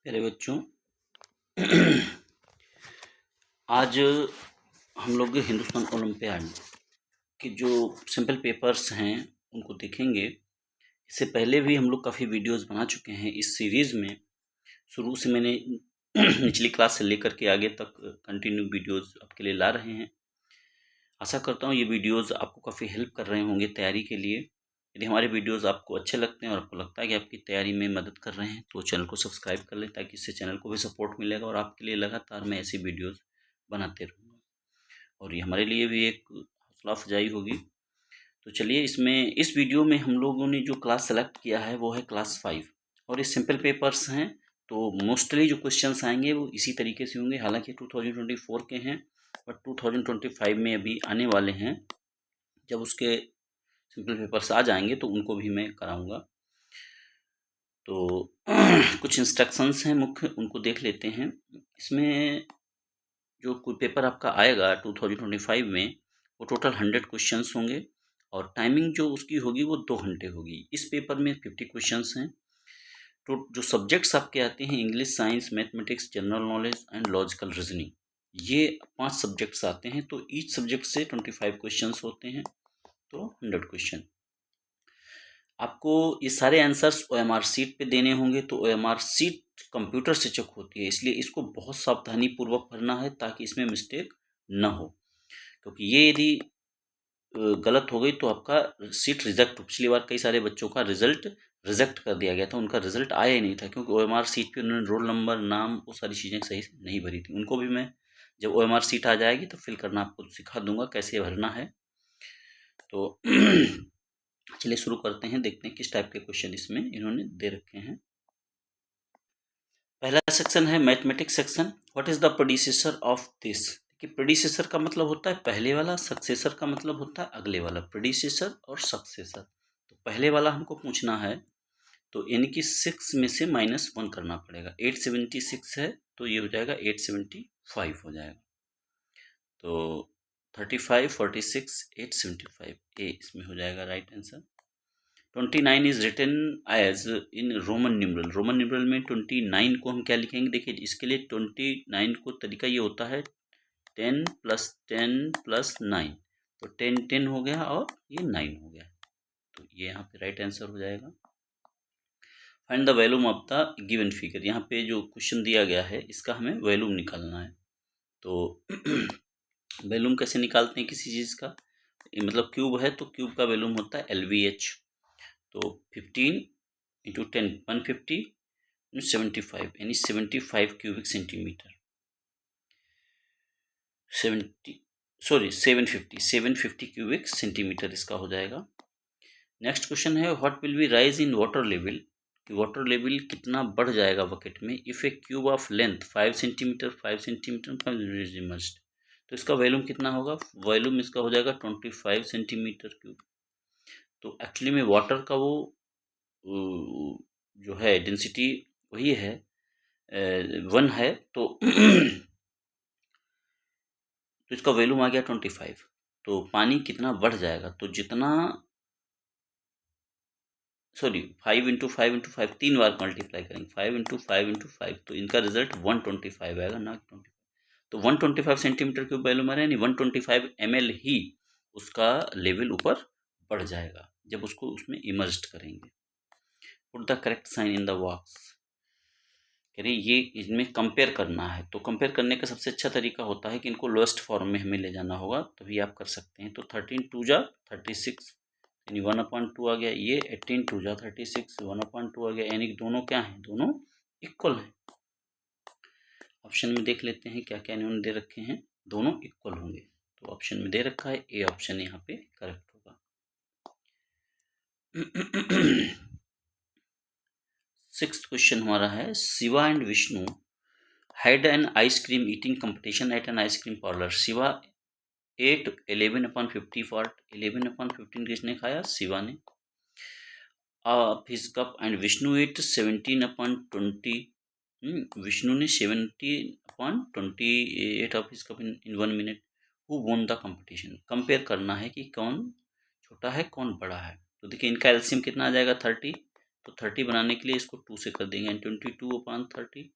प्यारे बच्चों, आज हम लोग हिंदुस्तान ओलंपियाड के जो सिंपल पेपर्स हैं उनको देखेंगे। इससे पहले भी हम लोग काफ़ी वीडियोस बना चुके हैं इस सीरीज़ में। शुरू से मैंने निचली क्लास से लेकर के आगे तक कंटिन्यू वीडियोस आपके लिए ला रहे हैं। आशा करता हूँ ये वीडियोस आपको काफ़ी हेल्प कर रहे होंगे तैयारी के लिए। यदि हमारे वीडियोस आपको अच्छे लगते हैं और आपको लगता है कि आपकी तैयारी में मदद कर रहे हैं तो चैनल को सब्सक्राइब कर लें, ताकि इससे चैनल को भी सपोर्ट मिलेगा और आपके लिए लगातार मैं ऐसी वीडियोस बनाते रहूँगा और ये हमारे लिए भी एक हौसला अफजाई होगी। तो चलिए, इस वीडियो में हम लोगों ने जो क्लास सेलेक्ट किया है वो है क्लास 5 और ये सिंपल पेपर्स हैं। तो मोस्टली जो क्वेश्चंस आएंगे वो इसी तरीके से होंगे। हालांकि 2024 के हैं बट 2025 में अभी आने वाले हैं। जब उसके सिंपल पेपर्स आ जाएंगे तो उनको भी मैं कराऊंगा। तो कुछ इंस्ट्रक्शंस हैं मुख्य, उनको देख लेते हैं। इसमें जो कोई पेपर आपका आएगा 2025 में वो टोटल 100 क्वेश्चंस होंगे और टाइमिंग जो उसकी होगी वो 2 घंटे होगी। इस पेपर में 50 क्वेश्चंस हैं। तो जो सब्जेक्ट्स आपके आते हैं English, science, mathematics, general knowledge and logical reasoning, ये 5 सब्जेक्ट्स आते हैं। तो ईच सब्जेक्ट से 25 क्वेश्चंस होते हैं, तो 100 क्वेश्चन। आपको ये सारे आंसर्स OMR शीट पे देने होंगे। तो OMR शीट कंप्यूटर से चेक होती है, इसलिए इसको बहुत सावधानी पूर्वक भरना है ताकि इसमें मिस्टेक न हो, क्योंकि ये यदि गलत हो गई तो आपका सीट रिजेक्ट हो। पिछली बार कई सारे बच्चों का रिजल्ट रिजेक्ट कर दिया गया था, उनका रिजल्ट आया ही नहीं था क्योंकि OMR सीट पे उन्होंने रोल नंबर, नाम, वो सारी चीज़ें सही से नहीं भरी थी। उनको भी मैं जब OMR सीट आ जाएगी तो फिल करना आपको सिखा दूंगा कैसे भरना है। तो चलिए शुरू करते हैं, देखते हैं किस टाइप के क्वेश्चन इसमें इन्होंने दे रखे हैं। पहला सेक्शन है mathematics section. What is the predecessor of this. कि प्रेडिसेसर का मतलब होता है पहले वाला, सक्सेसर का मतलब होता है अगले वाला। प्रेडिसेसर और सक्सेसर। तो पहले वाला हमको पूछना है, तो यानी कि 6 में से -1 करना पड़ेगा। 876 है तो ये हो जाएगा 875 हो जाएगा। तो 35, 46, 875 ए इसमें हो जाएगा right answer. 29 is written as in Roman numeral. Roman numeral में 29 को हम क्या लिखेंगे? देखिए, इसके लिए 29 को तरीका ये होता है 10 + 10 + 9। तो 10 10 हो गया और ये 9 हो गया। तो ये यहाँ पे राइट आंसर हो जाएगा। Find the volume of the given figure. यहाँ पे जो क्वेश्चन दिया गया है इसका हमें वैल्यूम निकालना है। तो वैल्यूम कैसे निकालते हैं किसी चीज़ का? मतलब क्यूब है तो क्यूब का वैल्यूम होता है LVH। तो 15 × 10 150 × 75 यानी 75 क्यूबिक सेंटीमीटर। 750 क्यूबिक सेंटीमीटर इसका हो जाएगा। नेक्स्ट क्वेश्चन है what will be rise in water level. कि वाटर लेवल कितना बढ़ जाएगा बकेट में if A cube of length 5 centimetre 5 centimetre is emerged. तो इसका वॉल्यूम कितना होगा? वॉल्यूम इसका हो जाएगा 25 सेंटीमीटर क्यूब। तो एक्चुअली में वाटर का वो जो है डेंसिटी वही है 1 है। तो तो इसका वॉल्यूम आ गया 25। तो पानी कितना बढ़ जाएगा? तो जितना 5 × 5 × 5 3 बार मल्टीप्लाई करेंगे। 5 × 5 × 5 तो इनका रिजल्ट 125 आएगा, ना 25। तो 125 सेंटीमीटर क्यूब वॉल्यूम आ रहा है, यानी 125 ml ही उसका लेवल ऊपर बढ़ जाएगा जब उसको उसमें इमर्ज्ड करेंगे। Put the correct sign in the box. कह रही ये इनमें कंपेयर करना है। तो कंपेयर करने का सबसे अच्छा तरीका होता है कि इनको लोएस्ट फॉर्म में हमें ले जाना होगा, तभी आप कर सकते हैं। तो 13 2 जा 36 यानी 1/2 आ गया। ये 18 2 जा 36 1/2 आ गया, यानी दोनों क्या हैं? दोनों इक्वल हैं। ऑप्शन में देख लेते हैं क्या क्या इन्होंने दे रखे हैं। दोनों इक्वल होंगे, तो ऑप्शन में दे रखा है ए ऑप्शन यहाँ पे करेक्ट होगा। 6th क्वेश्चन हमारा है Shiva and Vishnu had an ice cream eating competition at an ice cream parlor. Shiva ate 11/50 part 11/15 किसने खाया? शिवा ने। of his cup and Vishnu ate 17/20। Vishnu ने 17/28 of his cup in 1 minute. Who won the competition? Compare करना है कि कौन छोटा है कौन बड़ा है। तो देखिए इनका एलसीएम कितना आ जाएगा 30, तो 30 बनाने के लिए इसको 2 से कर देंगे, 22/30,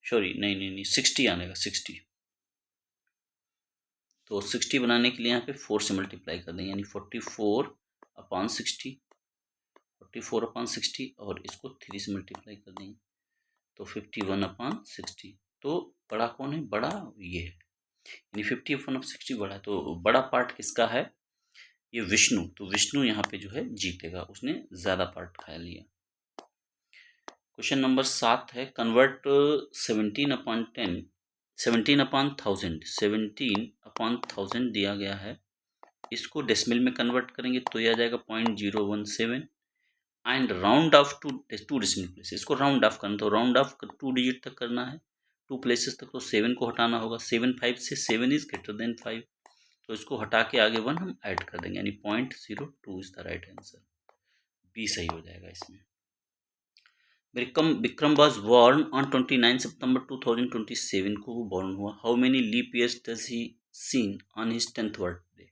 सॉरी नहीं 60 आनेगा 60। तो 60 बनाने के लिए यहाँ पे 4 से मल्टीप्लाई कर देंगे, यानी 44/60, 44/60 और इसको 3 से मल्टीप्लाई कर देंगे तो 51/60। तो बड़ा कौन है? बड़ा ये है, यानी 51/60 बड़ा है। तो बड़ा पार्ट किसका है? ये विष्णु। तो विष्णु यहाँ पे जो है जीतेगा, उसने ज़्यादा पार्ट खा लिया। क्वेश्चन नंबर 7 है, कन्वर्ट 17/10, 17/1000 दिया गया है, इसको डेसिमल में कन्वर्ट करेंगे तो ये आ जाएगा 0.017 and round off to decimal place. इसको राउंड ऑफ करना, तो राउंड ऑफ 2 डिजिट तक करना है, 2 प्लेसेस तक, तो 7 को हटाना होगा। 7 5 से 7 इज ग्रेटर देन 5, तो इसको हटा के आगे 1 हम ऐड कर देंगे, यानी 0.02 is the right answer. B सही हो जाएगा इसमें। विक्रम वॉज बॉर्न ऑन 29 सितंबर 2027 को वो बॉर्न हुआ। How many leap years does he seen on his 10th birthday?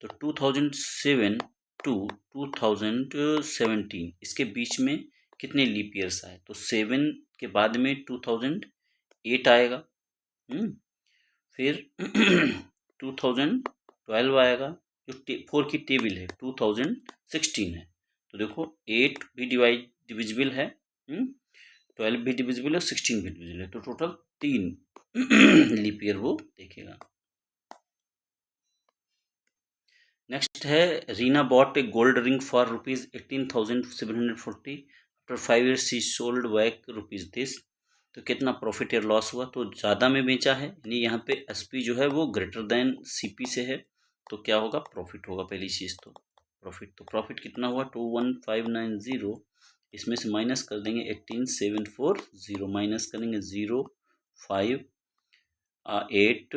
तो 2007 टू 2017 इसके बीच में कितने लीप ईयर्स आए? तो 7 के बाद में 2008 आएगा, फिर 2012 आएगा, जो 4 की टेबल है 2016 है। तो देखो 8 भी डिविजिबल है, 12 भी डिविजिबल है, 16 भी डिविजिबल है, तो टोटल 3 लीप ईयर वो देखेगा। नेक्स्ट है, Reena bot A gold ring for ₹18,740 after 5 years she sold back ₹this। तो कितना प्रॉफिट या लॉस हुआ? तो ज़्यादा में बेचा है, यानी यहाँ पे एसपी जो है वो ग्रेटर देन सीपी से है, तो क्या होगा? प्रॉफिट होगा पहली चीज़ तो प्रॉफिट। तो प्रॉफिट कितना हुआ? 21590, इसमें से माइनस कर देंगे 18740, माइनस करेंगे 0 5 8,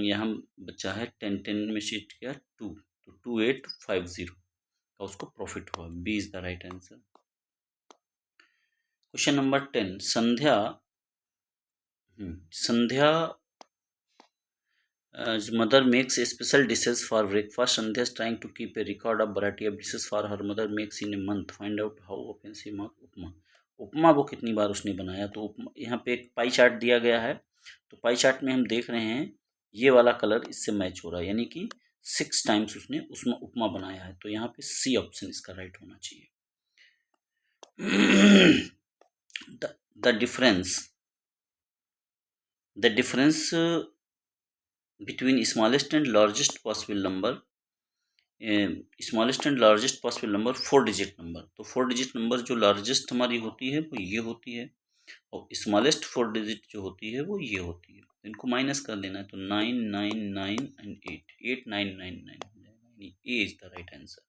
यहाँ बचा है 10 में शीट किया 2, तो 2850 का उसको प्रॉफिट हुआ। B is the right answer. Question number 10, Sandhya mother makes special dishes for breakfast. Sandhya is trying to keep a record of variety of dishes for her mother makes in a month. Find out how often she makes उपमा। उपमा वो कितनी बार उसने बनाया? तो यहाँ पे एक pie chart दिया गया है, तो पाई चार्ट में हम देख रहे हैं ये वाला कलर इससे मैच हो रहा है, यानी कि 6 टाइम्स उसने उसमें उपमा बनाया है, तो यहाँ पे सी ऑप्शन इसका राइट होना चाहिए। the difference between smallest and largest possible number, 4 digit number. तो 4 डिजिट नंबर जो लार्जेस्ट हमारी होती है वो ये होती है, और स्मॉलेस्ट 4 डिजिट जो होती है वो ये होती है। इनको माइनस कर देना है, तो 999 एंड 8, 8999 हो जाएगा, यानी A is the right answer.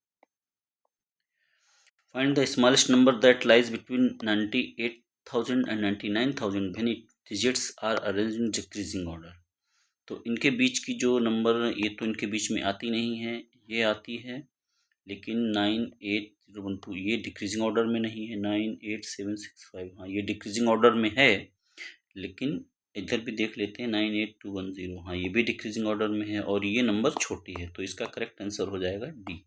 Find the smallest number that lies between 98,000 and 99,000 when its digits are arranged in decreasing order. तो इनके बीच की जो नंबर, ये तो इनके बीच में आती नहीं है, ये आती है, लेकिन 98012 ये डिक्रीजिंग ऑर्डर में नहीं है, 98765 हाँ ये डिक्रीजिंग ऑर्डर में है, लेकिन इधर भी देख लेते हैं 98210 हाँ ये भी डिक्रीजिंग ऑर्डर में है, और ये नंबर छोटी है, तो इसका करेक्ट आंसर हो जाएगा D.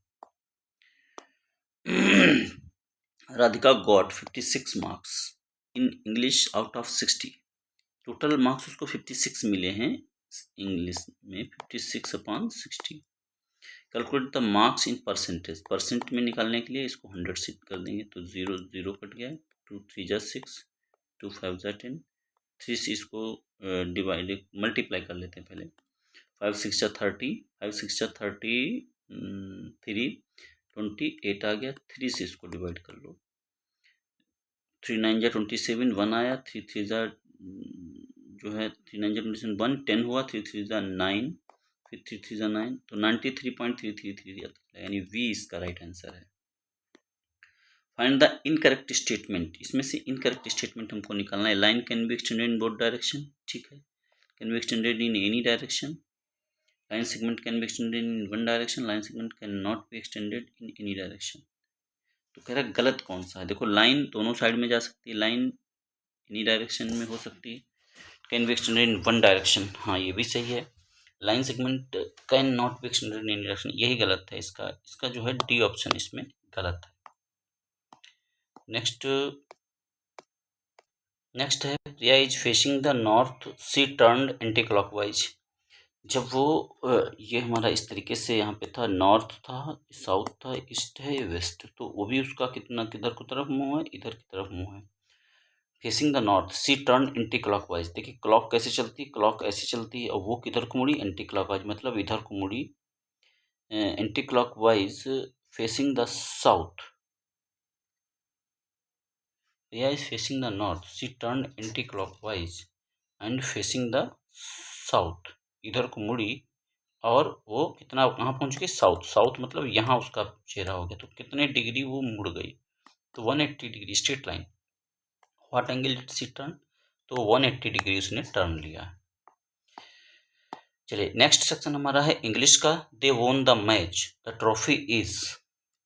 Radhika got 56 marks in English out of 60। Total marks उसको 56 मिले हैं इंग्लिश में, 56/60। Calculate the marks in percentage. Percent में निकालने के लिए इसको 100 से कर देंगे, तो 0 0 कट गया, 2 3 जा 6, 2 5 जा 10, 3 से इसको डिवाइड मल्टीप्लाई कर लेते हैं पहले, 5 6 जा 30, 5 6 जा 33, 28 आ गया, 3 से इसको डिवाइड कर लो, 3 9 जा 27, 1 आया, 3 3 जा जो है 3 9 जा 27, 1 10 हुआ, 3 3 जा 9, फिर 3 3 जा 9, तो 93.333 आता है, यानी वी इसका राइट आंसर है। Find the incorrect statement. इसमें से इनकरेक्ट स्टेटमेंट हमको निकालना है। Line can be extended in both direction, ठीक है, can be extended in any direction. Line segment can be extended in one direction, line segment can not be extended in any direction. तो कह रहा है गलत कौन सा है? देखो लाइन दोनों साइड में जा सकती है, लाइन एनी डायरेक्शन में हो सकती है, can be extended in one direction हाँ ये भी सही है, line segment can not be extended in any direction यही गलत है, इसका जो है डी ऑप्शन इसमें गलत है। नेक्स्ट है Priya is facing the north, she turned anti clockwise. जब वो ये हमारा इस तरीके से यहाँ पे था, नॉर्थ था, साउथ था, ईस्ट है, वेस्ट, तो वो भी उसका कितना किधर की तरफ मुंह है, इधर की तरफ मुंह है। Facing the north, she turn anti clockwise. देखिए क्लॉक कैसे चलती है, क्लॉक ऐसे चलती है और वो किधर को मुड़ी, एंटी क्लॉकवाइज, मतलब इधर को मुड़ी anti clockwise facing the south. Priya is facing the north. She turned anti-clockwise and facing the south. इधर को मुड़ी और वो कितना कहाँ पहुँच गई, साउथ। साउथ मतलब यहाँ उसका चेहरा हो गया, तो कितने डिग्री वो मुड़ गई, तो 180 degree straight line. What angle did she turn, तो 180 डिग्री उसने टर्न लिया। चलिए नेक्स्ट सेक्शन हमारा है इंग्लिश का। They won the match, the trophy is,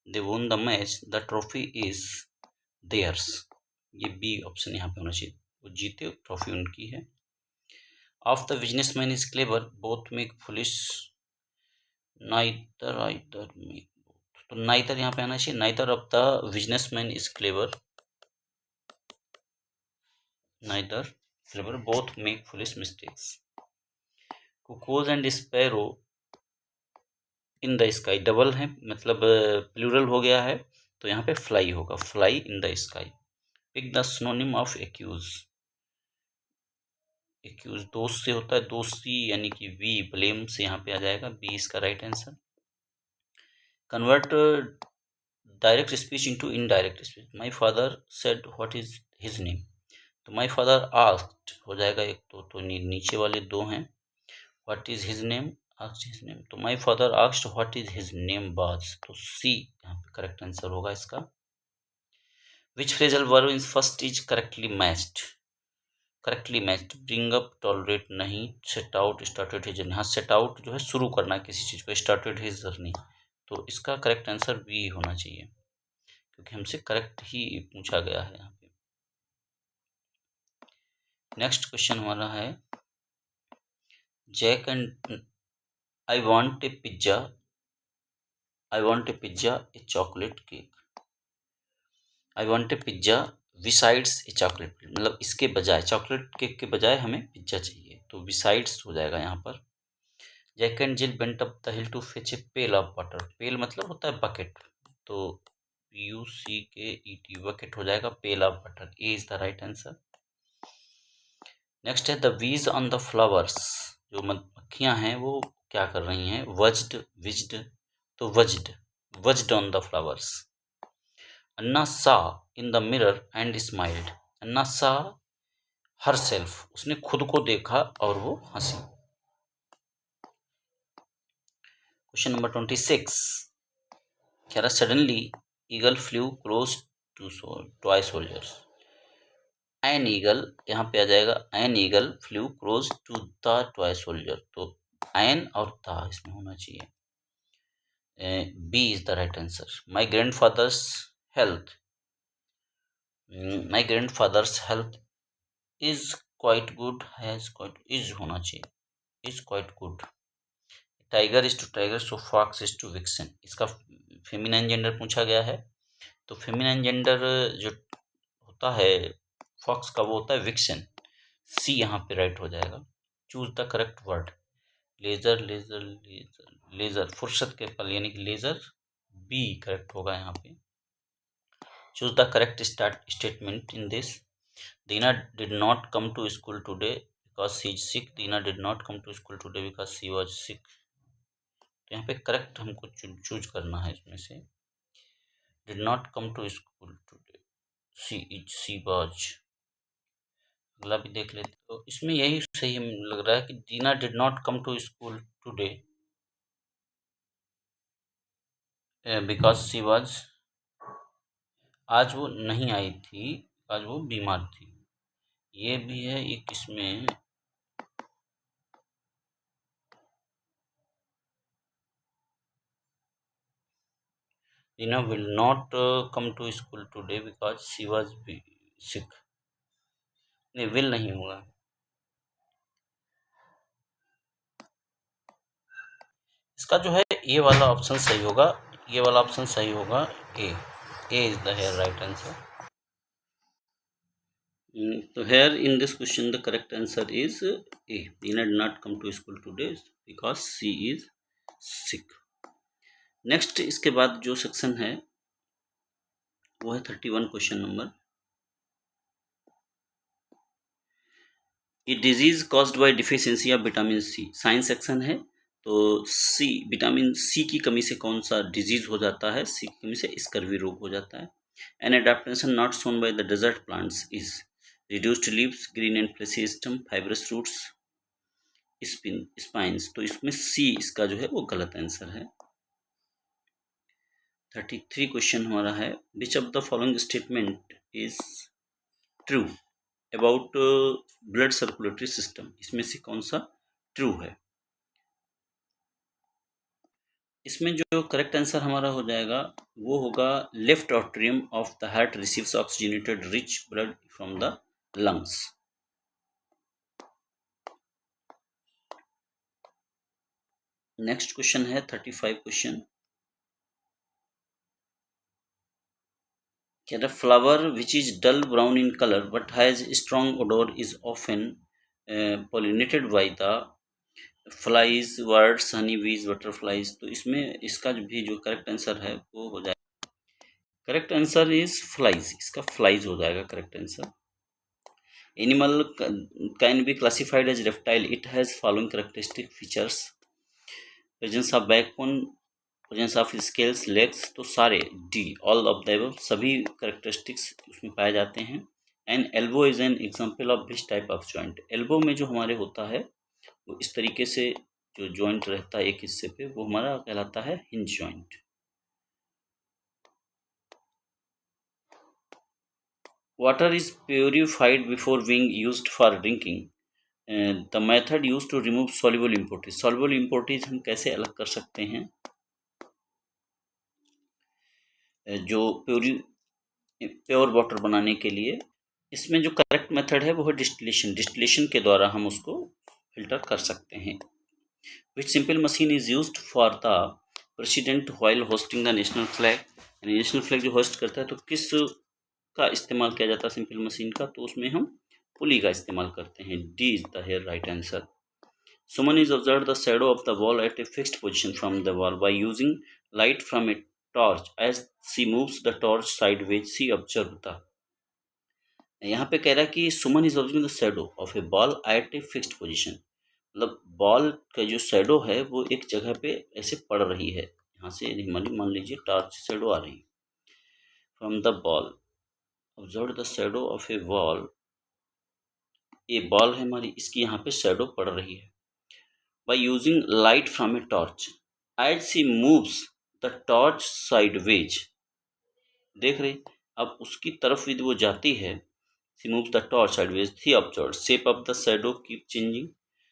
they won the match, the trophy is theirs. ये बी ऑप्शन यहाँ पे होना चाहिए, वो जीते, ट्रॉफी उनकी है। Of the businessman is clever, both make foolish, neither either make, तो नाइदर यहाँ पे आना चाहिए, neither of the businessman is clever, neither clever, both make foolish mistakes. Cuckoos and sparrow in the sky, double है मतलब plural हो गया है, तो यहाँ पे फ्लाई होगा, fly in the sky. Pick the synonym of accuse, accuse दोस्त से होता है, दोस्ती यानी कि वी, ब्लेम से यहाँ पे आ जाएगा, बी इसका right answer. Convert direct speech into indirect speech, my father said what is his name, तो माय फादर आस्क्ड हो जाएगा एक, तो नीचे वाले दो हैं, what is his name, asked his name, तो my father asked what is his name was, तो सी यहाँ पे करेक्ट आंसर होगा इसका। Which phrasal verb in first is correctly matched, correctly matched, bring up, tolerate नहीं, set out, started his journey, हाँ set out जो है शुरू करना है किसी चीज़ को, स्टार्टेड हिज जर्नी, तो इसका करेक्ट आंसर बी होना चाहिए, क्योंकि हमसे करेक्ट ही पूछा गया है यहाँ पे। नेक्स्ट क्वेश्चन हमारा है Jack and I want a pizza, I want a pizza a chocolate cake, I want a pizza besides a chocolate, मतलब इसके बजाय, चॉकलेट केक के बजाय हमें पिज्जा चाहिए, तो बिसाइड्स हो जाएगा यहाँ पर। Jack and Jill went up the hill to fetch a pail of water, pail मतलब होता है बकेट, तो PUCKET बकेट हो जाएगा, pail of water, A is the right answer. Next है the bees on the flowers, जो मक्खियाँ हैं वो क्या कर रही हैं, वज्ड, विज्ड, तो buzzed, buzzed on the flowers. Anna saw in the mirror and smiled, Anna saw herself, उसने खुद को देखा और वो हंसी। क्वेश्चन नंबर 26 कह रहा suddenly eagle flew close to toy soldiers, an eagle यहाँ पे आ जाएगा, an eagle flew close to the toy soldier, तो एन और द इसमें होना चाहिए, B is the right answer. My grandfather's health, my grandfather's health is quite good, has quite, is होना चाहिए, is quite good. Tiger is to tiger, so fox is to vixen, इसका feminine gender पूछा गया है, तो feminine gender जो होता है फॉक्स का वो होता है विक्सन, सी यहाँ पे राइट हो जाएगा। Choose the correct word, leisure, leisure, leisure, leisure, फुर्सत के पल यानी कि लेजर, बी करेक्ट होगा यहाँ पे। Choose the correct statement in this, Dina did not come to school today because she is sick, Dina did not come to school today because she was sick, तो यहाँ पे correct हमको choose करना है इसमें से, did not come to school today, she was. अगला भी देख लेते, तो इसमें यही सही लग रहा है कि Deena did not come to school today because she was, आज वो नहीं आई थी, आज वो बीमार थी, ये भी है एक इसमें, Dina will not come to school today because she was sick, नहीं will नहीं होगा, इसका जो है ये वाला ऑप्शन सही होगा, ये वाला ऑप्शन सही होगा, A is the right answer. So here in this question the correct answer is A. Dina did not come to school today because she is sick. Next इसके बाद जो सेक्शन है वो है 31 क्वेश्चन नंबर। ये disease caused by deficiency of vitamin C, science section है। तो सी, vitamin C की कमी से कौन सा डिजीज हो जाता है? सी की कमी से स्कर्वी रोग हो जाता है। An adaptation not shown by the desert plants is reduced leaves, green and fleshy stem, fibrous roots, spines. तो इसमें सी इसका जो है वो गलत आंसर है। 33 क्वेश्चन हमारा है, विच of the following statement is true about blood circulatory system, इसमें से कौन सा ट्रू है? इसमें जो करेक्ट आंसर हमारा हो जाएगा वो होगा left atrium of the heart receives oxygenated rich blood from the lungs. Next question है 35 क्वेश्चन। क्या the flower which is dull brown in colour but has strong odour is often pollinated by the flies, birds, honey bees, butterflies. तो इसमें इसका भी जो correct answer है वो हो जाएगा, करेक्ट आंसर इज फ्लाइज, इसका फ्लाइज हो जाएगा correct answer. Animal can be classified as reptile, it has following characteristic features, presence of backbone, presence of scales, legs. तो सारे D, all of the above, सभी करेक्टरिस्टिक्स उसमें पाए जाते हैं। And elbow is an example of this type of joint, elbow में जो हमारे होता है वो इस तरीके से जो जॉइंट रहता है एक हिस्से पे, वो हमारा कहलाता है hinge joint. Water is purified before being used for drinking, the method used to remove soluble impurities, soluble impurities हम कैसे अलग कर सकते हैं? जो प्योर वाटर बनाने के लिए, इसमें जो करेक्ट मेथड है वो है डिस्टिलेशन, डिस्टिलेशन के द्वारा हम उसको फिल्टर कर सकते हैं। Which simple machine is used for the president while hosting the national flag, national flag जो होस्ट करता है तो किस का इस्तेमाल किया जाता है सिंपल मशीन का? तो उसमें हम पुली का इस्तेमाल करते हैं। D is the here right answer. Suman is observe the shadow of the wall at a fixed position from the wall by using light from a torch, as she moves the torch sideways she observe the. यहाँ पे कह रहा है कि Suman is observing the shadow of a ball at a fixed position, मतलब ball का जो shadow है वो एक जगह पे ऐसे पड़ रही है, यहाँ से हमारी मान लीजिए टॉर्च से शैडो आ रही है from the ball, observe the shadow of a ball, ये बॉल है हमारी, इसकी यहाँ पे शैडो पड़ रही है। By using light from a torch as she moves the torch sideways, देख रही, अब उसकी तरफ यदि वो जाती है, she moves the torch sideways, she observed shape of the shadow keep changing।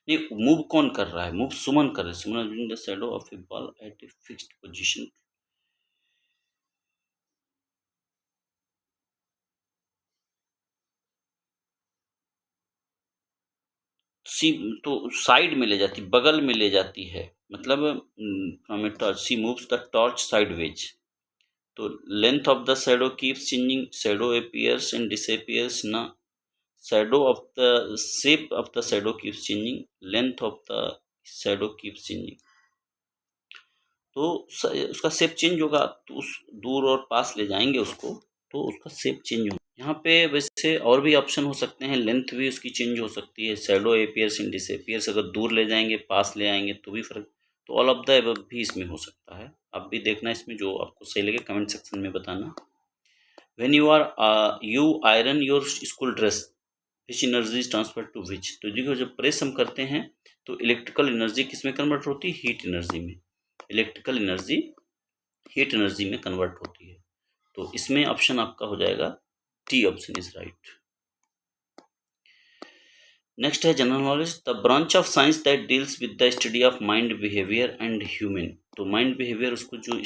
नहीं, मूव कौन कर रहा है? मूव सुमन कर रहे हैं, सुमन is the shadow of a ball at a fixed position। सी तो साइड में ले जाती, बगल में ले जाती है, मतलब from a torch she moves the torch sideways. तो length of the shadow keeps changing, shadow appears and disappears ना, shadow of the shape of the shadow keeps changing, length of the shadow keeps changing। तो उसका shape change होगा तो उस दूर और पास ले जाएंगे उसको तो उसका शेप चेंज होगा। यहाँ पे वैसे और भी ऑप्शन हो सकते हैं, लेंथ भी उसकी चेंज हो सकती है, शैडो अपीयर्स एंड डिसअपीयर्स, अगर दूर ले जाएंगे पास ले आएंगे तो भी फर्क, तो ऑल ऑफ द अबव भी इसमें हो सकता है। आप भी देखना इसमें जो आपको सही लगे कमेंट सेक्शन में बताना। When you iron your school dress which energy is transfer to which, तो देखो जब प्रेस हम करते हैं तो इलेक्ट्रिकल एनर्जी किस में कन्वर्ट होती है? हीट एनर्जी में, इलेक्ट्रिकल एनर्जी हीट एनर्जी में कन्वर्ट होती है। तो इसमें ऑप्शन आपका हो जाएगा D option is right. Next है general knowledge, the branch of science that deals with the study of mind behaviour and human. तो माइंड बिहेवियर उसको जो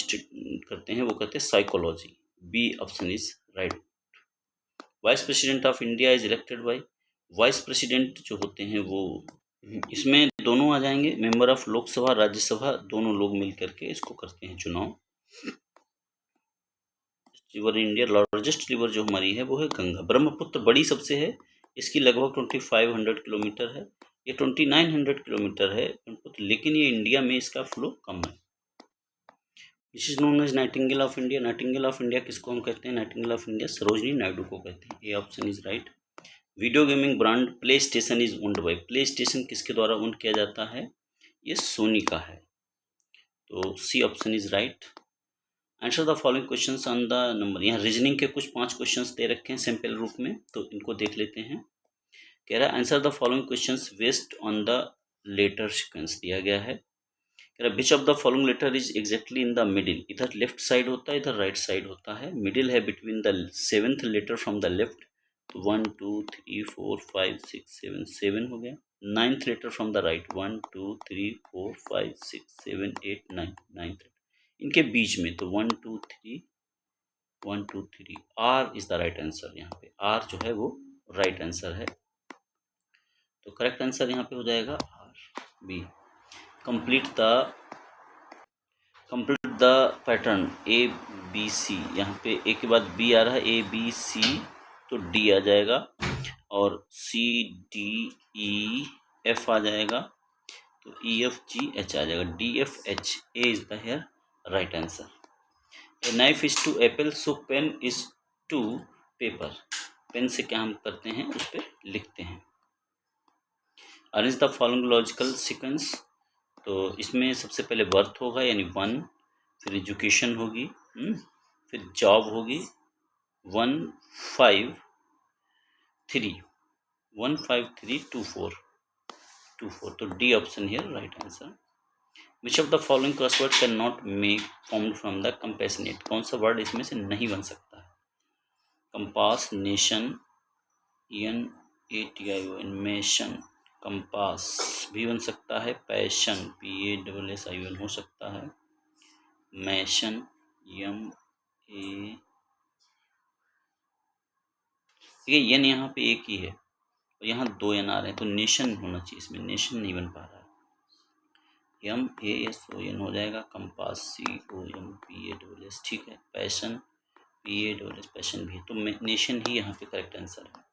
करते हैं वो कहते हैं psychology, B option is right. Vice president of India is elected by, vice president जो होते हैं वो, इसमें दोनों आ जाएंगे, मेंबर ऑफ लोकसभा राज्यसभा, दोनों लोग मिल करके इसको करते हैं चुनाव। रिवर इंडिया, लार्जेस्ट रिवर जो हमारी है वो है गंगा, ब्रह्मपुत्र बड़ी सबसे है इसकी लगभग 2500 किलोमीटर है, ये 2900 किलोमीटर है, लेकिन ये इंडिया में इसका फ्लो कम है। This is known as nightingale of India. Nightingale of India किसको हम कहते हैं? Nightingale of India Sarojini Naidu को कहते हैं। ये option is right. Video gaming brand PlayStation is owned by. PlayStation किसके द्वारा ओन किया जाता है? ये सोनी का है, तो C option is right. Answer the following questions on the number. यहाँ रीजनिंग के कुछ 5 क्वेश्चंस दे रखे हैं सिंपल रूप में, तो इनको देख लेते हैं। कह रहा है answer the following questions based on the letter sequence दिया गया है। कह रहा which of the following letter is exactly in the middle. इधर लेफ्ट साइड होता है, इधर राइट साइड होता है। मिडिल है between the 7th letter from the left, तो 1 2 3 4 5 6 7 7 हो गया। 9th letter from the right, 1 2 3 4 5 6 7 8 9, 9th इनके बीच में, तो 1 2 3 1 2 3। R is the right answer. यहाँ पे आर जो है वो राइट आंसर है, तो करेक्ट आंसर यहाँ पे हो जाएगा R B. Complete the pattern A B C. यहाँ पे ए के बाद बी आ रहा है, ए बी सी, तो डी आ जाएगा, और सी डी ई एफ आ जाएगा, तो ई एफ जी एच आ जाएगा, D F H. A is the here right answer. A knife is to apple, so pen is to paper. Pen से क्या हम करते हैं? उस पर लिखते हैं। Arrange the following logical sequence. तो इसमें सबसे पहले बर्थ होगा यानी 1, फिर एजुकेशन होगी, फिर जॉब होगी 1 5 3 1 5 3 2 4 2 4, तो D option here right answer. Which of the following crossword can not make formed from the compassionate. कौन सा वर्ड इसमें से नहीं बन सकता है? Compass, nation, NATION, mason, compass भी बन सकता है। पैशन, PASSION हो सकता है। मैशन, MA, देखिए एन यहाँ पे एक ही है और यहाँ 2 एन आ रहे हैं, तो नेशन होना चाहिए, इसमें नेशन नहीं बन पा रहा है। MASON हो जाएगा। कंपास, COMPASS, ठीक है। पैशन, PASS, पैशन भी है, तो नेशन ही यहाँ पे करेक्ट आंसर है।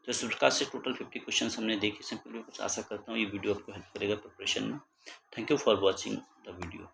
तो इस प्रकार से टोटल 50 क्वेश्चन हमने देखे सिंपल। कुछ आशा करता हूँ ये वीडियो आपको हेल्प करेगा प्रिपरेशन में। Thank you for watching the video.